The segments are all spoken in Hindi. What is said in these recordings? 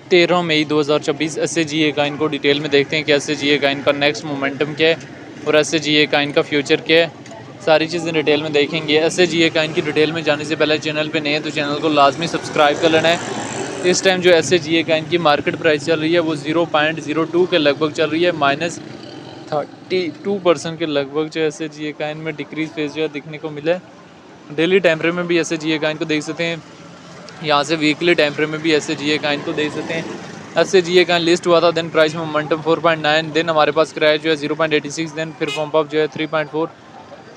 13 मई 2024 SAGA काइन को डिटेल में देखते हैं कि SAGA काइन का नेक्स्ट मोमेंटम क्या है और SAGA काइन का फ्यूचर क्या है। सारी चीज़ें डिटेल में देखेंगे। SAGA काइन की डिटेल में जाने से पहले चैनल पे नए हैं तो चैनल को लाजमी सब्सक्राइब कर लेना है। इस टाइम जो SAGA काइन की मार्केट प्राइस चल रही है वो 0.02 के लगभग चल रही है, -32% के लगभग जो SAGA काइन में डिक्रीज फेज जो है दिखने को मिला है। डेली टाइम फ्रेम में भी SAGA काइन को देख सकते हैं, यहाँ से वीकली टाइम फ्रेम में भी SAGA काइन को देख सकते हैं। SAGA काइन लिस्ट हुआ था, देन प्राइस में मोमेंटम 4.9, देन हमारे पास क्रैश जो है 0.86, देन फिर पंप अप जो है 3.4,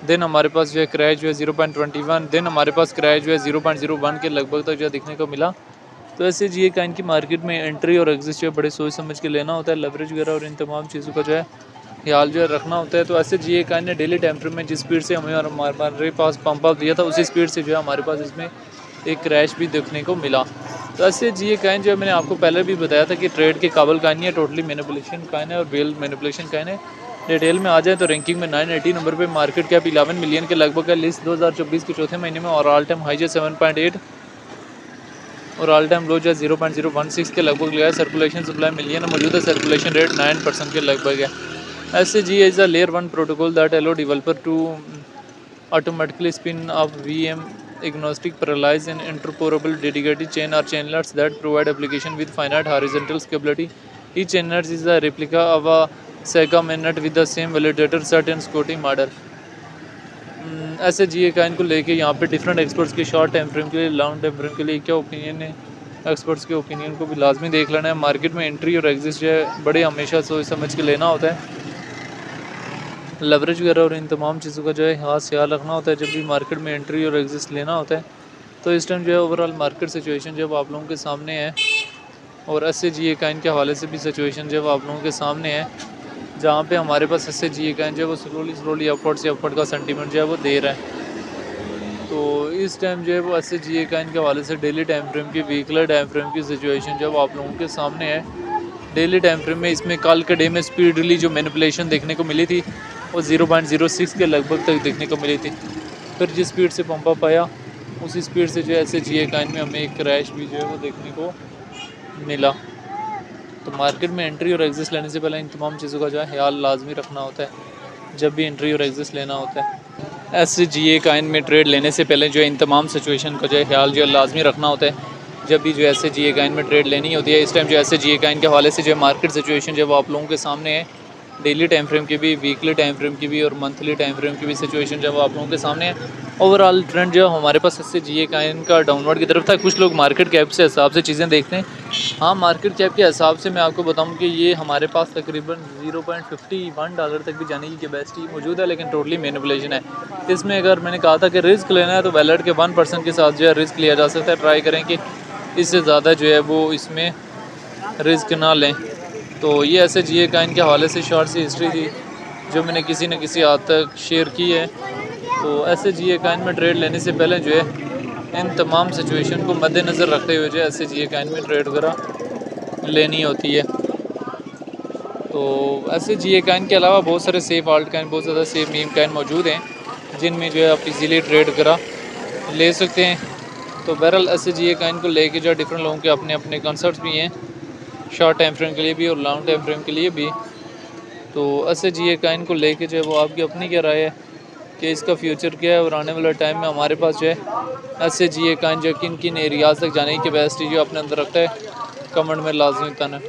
देन हमारे पास जो है क्रैश जो है 0.21, देन हमारे पास क्रैश जो है 0.01 के लगभग तक जो है दिखने को मिला। तो SAGA काइन की मार्केट में एंट्री और एग्जिट जो है बड़े सोच समझ के लेना होता है। लेवरेज वगैरह और इन तमाम चीज़ों का जो है ख्याल जो है रखना होता है। तो SAGA काइन ने डेली टाइम फ्रेम में जिस स्पीड से हमें हमारे पास पंप अप दिया था उसी स्पीड से जो है हमारे पास इसमें एक क्रैश भी देखने को मिला। तो SAGA काइन जो है मैंने आपको पहले भी बताया था कि ट्रेड के काबिल काइन नहीं है, टोटली मैनिपुलेशन काइन है और बेल मैनिपुलेशन काइन है। डिटेल में आ जाए तो रैंकिंग में 980 नंबर पे, मार्केट कैप 11 मिलियन के लगभग है। लिस्ट 2024 के चौथे महीने में और ऑल टाइम हाई जो 7.8 और ऑल टाइम लो जो है 0.016 के लगभग लगा है। सर्कुलेशन सप्लाई मिलियन मौजूदा सर्कुलेशन रेट 9% के लगभग है। SAGA is a layer 1 protocol that allow developer to automatically spin up VM agnostic parallelize and interoperable dedicated chain or chainlets that provide application with finite horizontal scalability. Each chainlet is a replica of a Sega mainnet with the same validator set and scouting model. SAGA coin को लेके यहाँ पे डिफरेंट एक्सपर्ट्स के शॉर्ट टाइम फ्रेम के लिए, लॉन्ग टाइम फ्रेम के लिए क्या ओपिनियन है, एक्सपर्ट्स के ओपिनियन को भी लाजमी देख लेना है। मार्केट में एंट्री और एग्जिट जो है बड़े हमेशा सोच समझ के लेना होता है। लेवरेज वगैरह और इन तमाम चीज़ों का जो है खास ख्याल रखना होता है जब भी मार्केट में एंट्री और एग्जिट लेना होता है। तो इस टाइम जो है ओवरऑल मार्केट सिचुएशन जब आप लोगों के सामने है और SAGA काइन के हवाले से भी सिचुएशन जब आप लोगों के सामने है, जहाँ पे हमारे पास SAGA काइन जो है वो स्लोली अपवर्ड का सेंटीमेंट जो है वो दे रहा है। तो इस टाइम जो है वो SAGA काइन के हवाले से डेली टाइम फ्रेम की, वीकली टाइम फ्रेम की सिचुएशन जब आप लोगों के सामने है। डेली टाइम फ्रेम में इसमें कल के डे में स्पीडली जो मैनिपुलेशन देखने को मिली थी वो 0.06 के लगभग तक देखने को मिली थी। फिर जिस स्पीड से पंप अप आया उसी स्पीड से जो है SAGA काइन में हमें एक क्रैश भी जो है वो देखने को मिला। तो मार्केट में एंट्री और एग्जिट लेने से पहले इन तमाम चीज़ों का जो है ख्याल लाजमी रखना होता है जब भी एंट्री और एग्जिट लेना होता है। SAGA काइन में ट्रेड लेने से पहले जो है इन तमाम सिचुएशन का जो है ख्याल जो है लाजमी रखना होता है जब भी जो है SAGA काइन में ट्रेड लेनी होती है। इस टाइम जो SAGA काइन के हवाले से जो है मार्केट सिचुएशन जब आप लोगों के सामने है, डेली टाइम फ्रेम की भी, वीकली टाइम फ्रेम की भी और मंथली टाइम फ्रेम की भी सिचुएशन जब आप लोगों के सामने है। ओवरऑल ट्रेंड जो हमारे पास SAGA काइन का डाउनवर्ड की तरफ था। कुछ लोग मार्केट कैप से हिसाब से चीज़ें देखते हैं। हाँ, मार्केट कैप के हिसाब से मैं आपको बताऊं कि ये हमारे पास तकरीबन $0.51 तक भी जाने की कैपेसिटी मौजूद है, लेकिन टोटली मैनिपुलेशन है। इसमें अगर मैंने कहा था कि रिस्क लेना है तो वैलेट के 1% के साथ जो है रिस्क लिया जा सकता है। ट्राई करें कि इससे ज़्यादा जो है वो इसमें रिस्क ना लें। तो ये SAGA काइन के हवाले से शॉर्ट सी हिस्ट्री थी जो मैंने किसी न किसी हद तक शेयर की है। तो SAGA काइन में ट्रेड लेने से पहले जो है इन तमाम सिचुएशन को मद्देनज़र रखते हुए जो है SAGA काइन में ट्रेड वगैरह लेनी होती है। तो SAGA काइन के अलावा बहुत सारे सेफ आल्ट काइन, बहुत ज़्यादा सेफ मीम काइन मौजूद हैं जिनमें जो है आप इजीली ट्रेड वगैरह ले सकते हैं। तो बहरहाल SAGA काइन को लेके जो डिफरेंट लोगों के अपने अपने कंसेप्ट्स भी हैं, शॉर्ट टाइम फ्रेम के लिए भी और लॉन्ग टाइम फ्रेम के लिए भी। तो SAGA काइन को लेके जो है वो आपकी अपनी क्या राय है कि इसका फ्यूचर क्या है और आने वाले टाइम में हमारे पास जो है SAGA काइन जो किन किन एरियाज़ तक जाने की कैपेसिटी जो अपने अंदर रखता है, कमेंट में लाजमी बताना।